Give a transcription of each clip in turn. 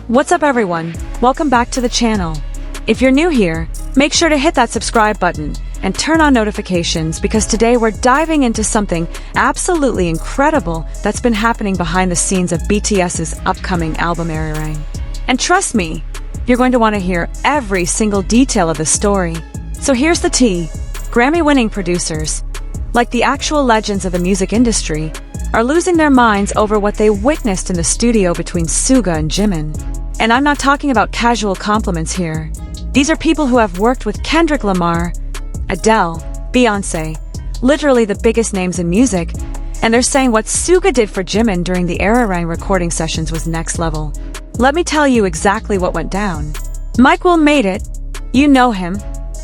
What's up everyone? Welcome back to the channel. If you're new here, make sure to hit that subscribe button and turn on notifications because today we're diving into something absolutely incredible that's been happening behind the scenes of BTS's upcoming album Arirang. And trust me, you're going to want to hear every single detail of the story. So here's the tea. Grammy-winning producers, like the actual legends of the music industry, are losing their minds over what they witnessed in the studio between Suga and Jimin. And I'm not talking about casual compliments here. These are people who have worked with Kendrick Lamar, Adele, Beyoncé, literally the biggest names in music, and they're saying what Suga did for Jimin during the Arirang recording sessions was next level. Let me tell you exactly what went down. Mike Will made it. You know him,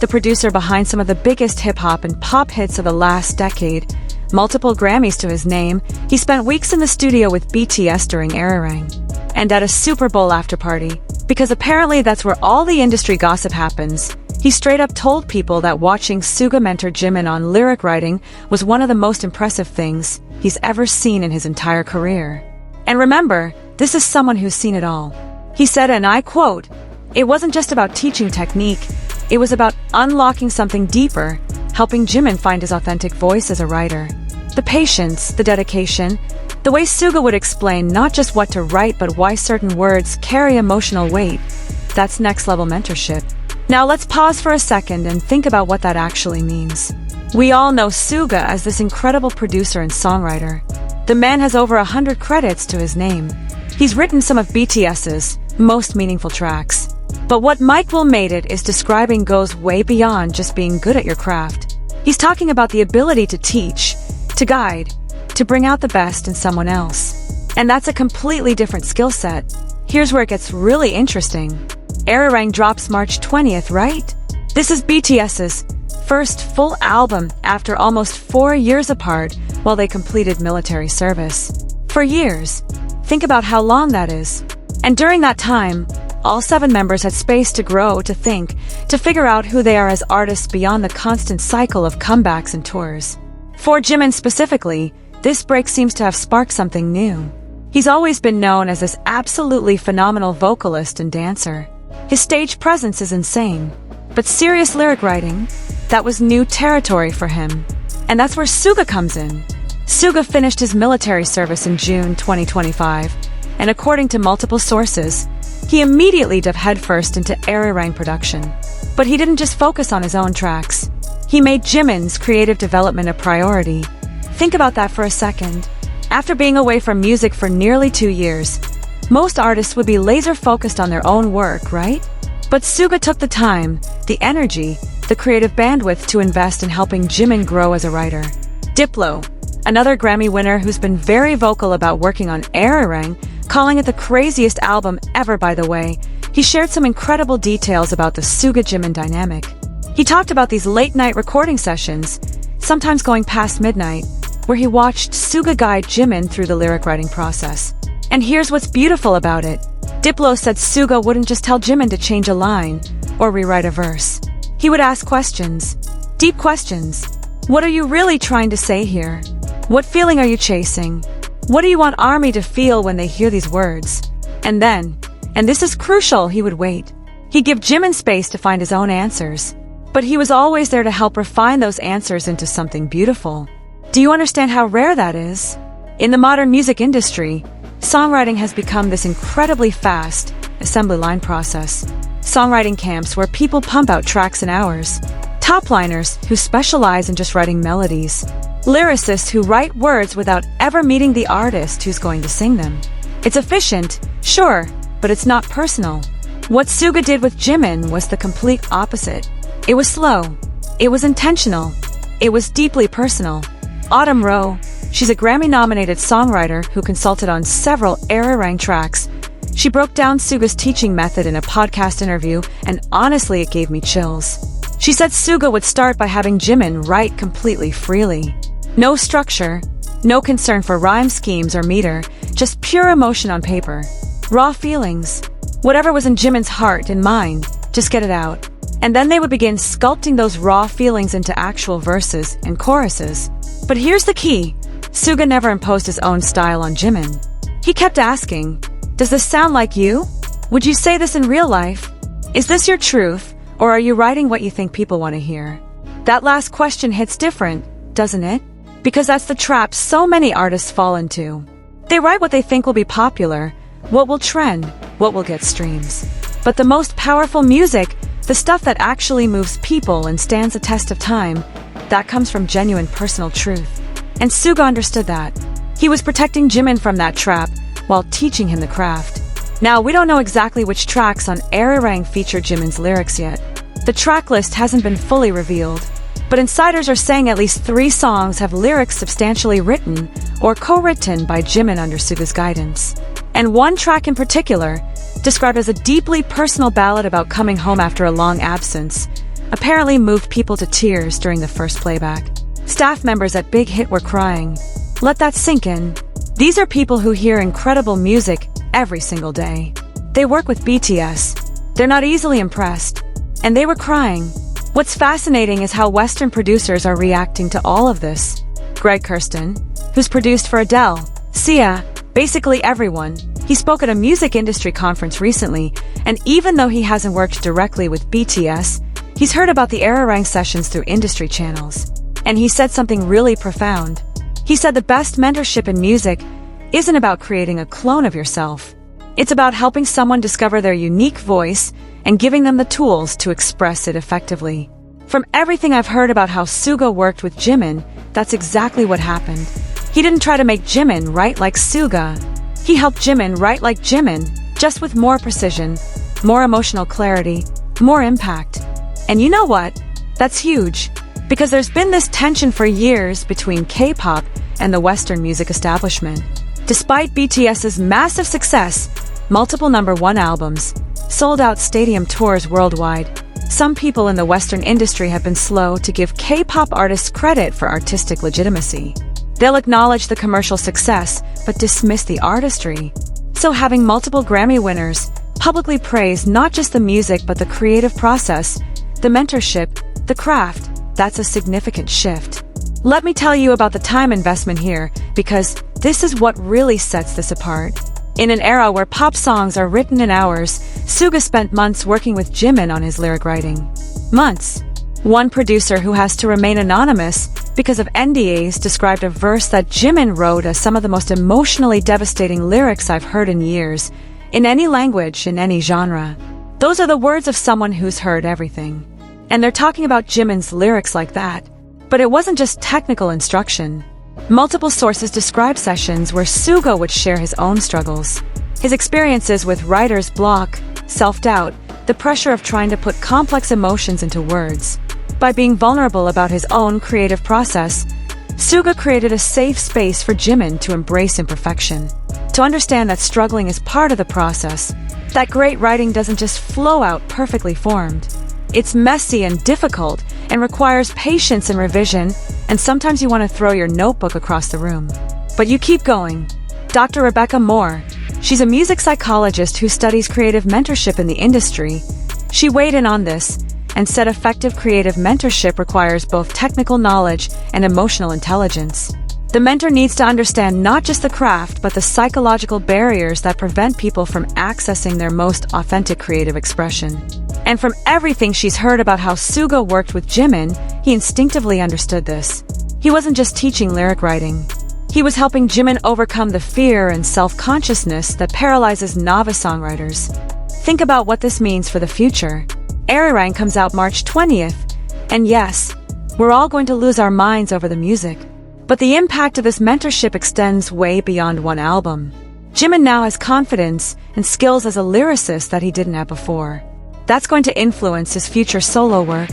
the producer behind some of the biggest hip-hop and pop hits of the last decade. Multiple Grammys to his name, he spent weeks in the studio with BTS during Arirang. And at a Super Bowl after-party, because apparently that's where all the industry gossip happens, he straight up told people that watching Suga mentor Jimin on lyric writing was one of the most impressive things he's ever seen in his entire career. And remember, this is someone who's seen it all. He said, and I quote, "It wasn't just about teaching technique, it was about unlocking something deeper, helping Jimin find his authentic voice as a writer. The patience, the dedication, the way Suga would explain not just what to write but why certain words carry emotional weight. That's next-level mentorship." Now let's pause for a second and think about what that actually means. We all know Suga as this incredible producer and songwriter. The man has over 100 credits to his name. He's written some of BTS's most meaningful tracks. But what Mike Will Made It is describing goes way beyond just being good at your craft. He's talking about the ability to teach, to guide, to bring out the best in someone else. And that's a completely different skill set. Here's where it gets really interesting. Arirang drops March 20th, right? This is BTS's first full album after almost 4 years apart while they completed military service. For years. Think about how long that is. And during that time, all 7 members had space to grow, to think, to figure out who they are as artists beyond the constant cycle of comebacks and tours. For Jimin specifically, this break seems to have sparked something new. He's always been known as this absolutely phenomenal vocalist and dancer. His stage presence is insane. But serious lyric writing, that was new territory for him. And that's where Suga comes in. Suga finished his military service in June 2025, and according to multiple sources, he immediately dove headfirst into Arirang production. But he didn't just focus on his own tracks. He made Jimin's creative development a priority. Think about that for a second. After being away from music for nearly 2 years, most artists would be laser-focused on their own work, right? But Suga took the time, the energy, the creative bandwidth to invest in helping Jimin grow as a writer. Diplo, another Grammy winner who's been very vocal about working on Arirang, calling it the craziest album ever, by the way, he shared some incredible details about the Suga-Jimin dynamic. He talked about these late-night recording sessions, sometimes going past midnight, where he watched Suga guide Jimin through the lyric writing process. And here's what's beautiful about it. Diplo said Suga wouldn't just tell Jimin to change a line or rewrite a verse. He would ask questions, deep questions. What are you really trying to say here? What feeling are you chasing? What do you want ARMY to feel when they hear these words? And then, and this is crucial, he would wait. He'd give Jimin space to find his own answers. But he was always there to help refine those answers into something beautiful. Do you understand how rare that is? In the modern music industry, songwriting has become this incredibly fast assembly line process. Songwriting camps where people pump out tracks in hours. Top-liners who specialize in just writing melodies. Lyricists who write words without ever meeting the artist who's going to sing them. It's efficient, sure, but it's not personal. What Suga did with Jimin was the complete opposite. It was slow. It was intentional. It was deeply personal. Autumn Rowe, she's a Grammy-nominated songwriter who consulted on several Arirang tracks. She broke down Suga's teaching method in a podcast interview, and honestly, it gave me chills. She said Suga would start by having Jimin write completely freely. No structure, no concern for rhyme schemes or meter, just pure emotion on paper. Raw feelings. Whatever was in Jimin's heart and mind, just get it out. And then they would begin sculpting those raw feelings into actual verses and choruses. But here's the key. Suga never imposed his own style on Jimin. He kept asking, "Does this sound like you?" Would you say this in real life? Is this your truth, or are you writing what you think people want to hear? That last question hits different, doesn't it? Because that's the trap so many artists fall into. They write what they think will be popular, what will trend, what will get streams. But the most powerful music, the stuff that actually moves people and stands the test of time, that comes from genuine personal truth. And Suga understood that. He was protecting Jimin from that trap while teaching him the craft. Now, we don't know exactly which tracks on Arirang feature Jimin's lyrics yet. The track list hasn't been fully revealed, but insiders are saying at least 3 songs have lyrics substantially written or co-written by Jimin under Suga's guidance. And one track in particular, described as a deeply personal ballad about coming home after a long absence, apparently moved people to tears during the first playback. Staff members at Big Hit were crying. Let that sink in. These are people who hear incredible music every single day. They work with BTS. They're not easily impressed. And they were crying. What's fascinating is how Western producers are reacting to all of this. Greg Kurstin, who's produced for Adele, Sia, basically everyone, he spoke at a music industry conference recently, and even though he hasn't worked directly with BTS, he's heard about the Arirang sessions through industry channels. And he said something really profound. He said the best mentorship in music isn't about creating a clone of yourself. It's about helping someone discover their unique voice and giving them the tools to express it effectively. From everything I've heard about how Suga worked with Jimin, that's exactly what happened. He didn't try to make Jimin write like Suga. He helped Jimin write like Jimin, just with more precision, more emotional clarity, more impact. And you know what? That's huge, because there's been this tension for years between K-pop and the Western music establishment. Despite BTS's massive success, multiple #1 albums, sold-out stadium tours worldwide, some people in the Western industry have been slow to give K-pop artists credit for artistic legitimacy. They'll acknowledge the commercial success, but dismiss the artistry. So having multiple Grammy winners publicly praise not just the music but the creative process, the mentorship, the craft, that's a significant shift. Let me tell you about the time investment here, because this is what really sets this apart. In an era where pop songs are written in hours, Suga spent months working with Jimin on his lyric writing. Months. One producer who has to remain anonymous because of NDAs described a verse that Jimin wrote as some of the most emotionally devastating lyrics I've heard in years, in any language, in any genre. Those are the words of someone who's heard everything. And they're talking about Jimin's lyrics like that. But it wasn't just technical instruction. Multiple sources describe sessions where Suga would share his own struggles, his experiences with writer's block, self-doubt, the pressure of trying to put complex emotions into words. By being vulnerable about his own creative process, Suga created a safe space for Jimin to embrace imperfection, to understand that struggling is part of the process, that great writing doesn't just flow out perfectly formed. It's messy and difficult and requires patience and revision, and sometimes you want to throw your notebook across the room. But you keep going. Dr. Rebecca Moore, she's a music psychologist who studies creative mentorship in the industry. She weighed in on this and said effective creative mentorship requires both technical knowledge and emotional intelligence. The mentor needs to understand not just the craft, but the psychological barriers that prevent people from accessing their most authentic creative expression. And from everything she's heard about how Suga worked with Jimin, he instinctively understood this. He wasn't just teaching lyric writing. He was helping Jimin overcome the fear and self-consciousness that paralyzes novice songwriters. Think about what this means for the future. Arirang comes out March 20th, and yes, we're all going to lose our minds over the music. But the impact of this mentorship extends way beyond one album. Jimin now has confidence and skills as a lyricist that he didn't have before. That's going to influence his future solo work.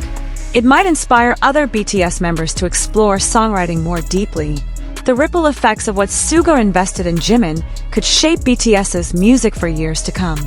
It might inspire other BTS members to explore songwriting more deeply. The ripple effects of what Suga invested in Jimin could shape BTS's music for years to come.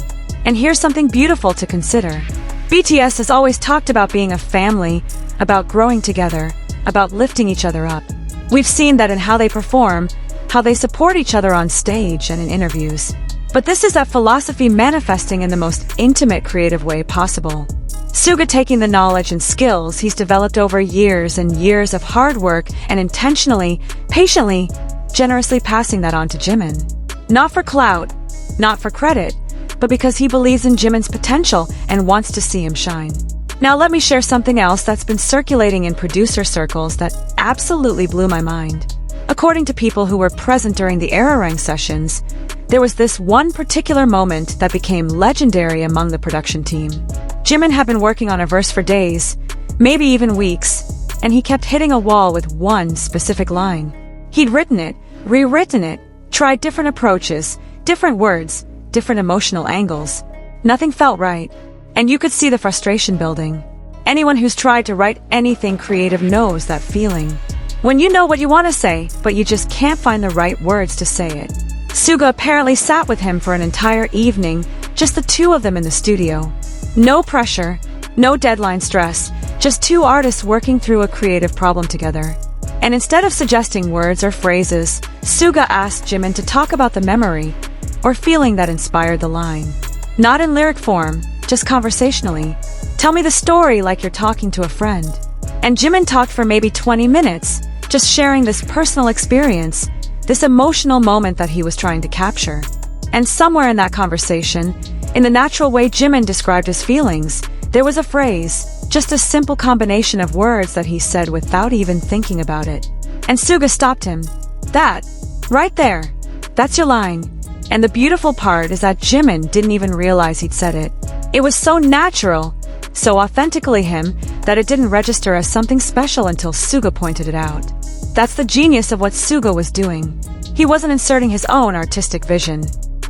And here's something beautiful to consider. BTS has always talked about being a family, about growing together, about lifting each other up. We've seen that in how they perform, how they support each other on stage and in interviews. But this is that philosophy manifesting in the most intimate creative way possible. Suga taking the knowledge and skills he's developed over years and years of hard work and intentionally, patiently, generously passing that on to Jimin. Not for clout, not for credit, but because he believes in Jimin's potential and wants to see him shine. Now let me share something else that's been circulating in producer circles that absolutely blew my mind. According to people who were present during the Arirang sessions, there was this one particular moment that became legendary among the production team. Jimin had been working on a verse for days, maybe even weeks, and he kept hitting a wall with one specific line. He'd written it, rewritten it, tried different approaches, different words, different emotional angles. Nothing felt right, and you could see the frustration building. Anyone who's tried to write anything creative knows that feeling. When you know what you want to say, but you just can't find the right words to say it. Suga apparently sat with him for an entire evening, just the two of them in the studio. No pressure, no deadline stress, just two artists working through a creative problem together. And instead of suggesting words or phrases, Suga asked Jimin to talk about the memory or feeling that inspired the line. Not in lyric form, just conversationally. Tell me the story like you're talking to a friend. And Jimin talked for maybe 20 minutes, just sharing this personal experience, this emotional moment that he was trying to capture. And somewhere in that conversation, in the natural way Jimin described his feelings, there was a phrase, just a simple combination of words that he said without even thinking about it. And Suga stopped him. That, right there, that's your line. And the beautiful part is that Jimin didn't even realize he'd said it. It was so natural, so authentically him, that it didn't register as something special until Suga pointed it out. That's the genius of what Suga was doing. He wasn't inserting his own artistic vision.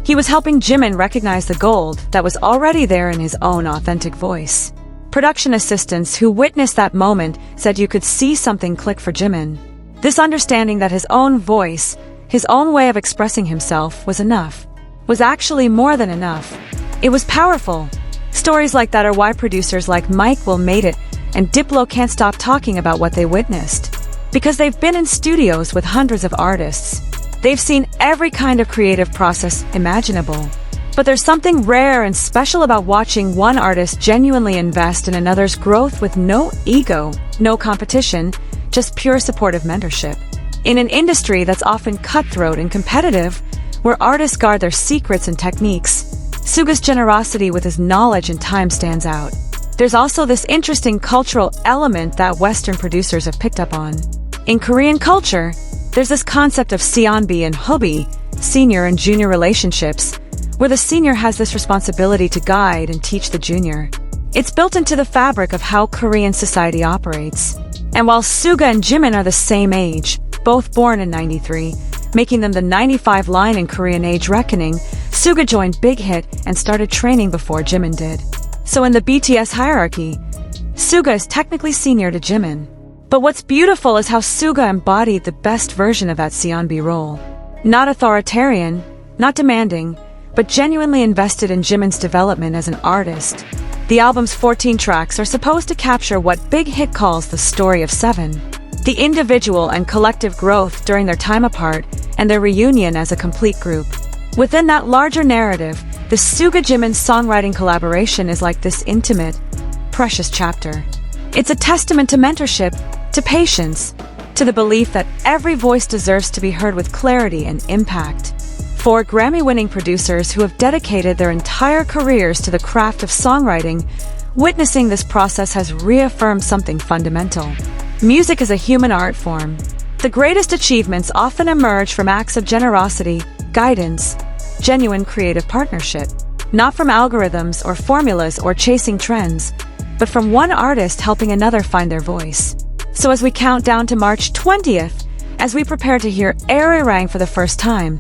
He was helping Jimin recognize the gold that was already there in his own authentic voice. Production assistants who witnessed that moment said you could see something click for Jimin. This understanding that his own voice, his own way of expressing himself was enough, was actually more than enough. It was powerful. Stories like that are why producers like Mike Will Made It and Diplo can't stop talking about what they witnessed. Because they've been in studios with hundreds of artists. They've seen every kind of creative process imaginable. But there's something rare and special about watching one artist genuinely invest in another's growth with no ego, no competition, just pure supportive mentorship. In an industry that's often cutthroat and competitive, where artists guard their secrets and techniques, Suga's generosity with his knowledge and time stands out. There's also this interesting cultural element that Western producers have picked up on. In Korean culture, there's this concept of seonbi and hobi, senior and junior relationships, where the senior has this responsibility to guide and teach the junior. It's built into the fabric of how Korean society operates. And while Suga and Jimin are the same age, both born in '93, making them the 95 line in Korean age reckoning, Suga joined Big Hit and started training before Jimin did. So in the BTS hierarchy, Suga is technically senior to Jimin. But what's beautiful is how Suga embodied the best version of that seonbi role. Not authoritarian, not demanding, but genuinely invested in Jimin's development as an artist. The album's 14 tracks are supposed to capture what Big Hit calls the story of seven. The individual and collective growth during their time apart and their reunion as a complete group. Within that larger narrative, the Suga-Jimin songwriting collaboration is like this intimate, precious chapter. It's a testament to mentorship, to patience, to the belief that every voice deserves to be heard with clarity and impact. For Grammy-winning producers who have dedicated their entire careers to the craft of songwriting, witnessing this process has reaffirmed something fundamental. Music is a human art form. The greatest achievements often emerge from acts of generosity, guidance, genuine creative partnership. Not from algorithms or formulas or chasing trends, but from one artist helping another find their voice. So as we count down to March 20th, as we prepare to hear Arirang for the first time,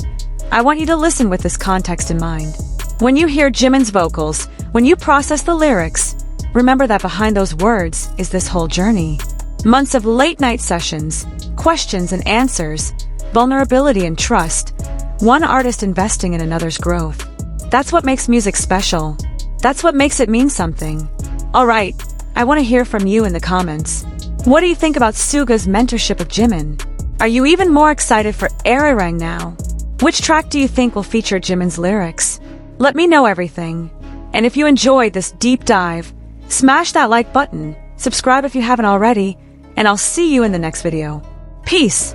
I want you to listen with this context in mind. When you hear Jimin's vocals, when you process the lyrics, remember that behind those words is this whole journey. Months of late-night sessions, questions and answers, vulnerability and trust, one artist investing in another's growth. That's what makes music special. That's what makes it mean something. Alright, I want to hear from you in the comments. What do you think about Suga's mentorship of Jimin? Are you even more excited for Arirang now? Which track do you think will feature Jimin's lyrics? Let me know everything. And if you enjoyed this deep dive, smash that like button, subscribe if you haven't already, and I'll see you in the next video. Peace!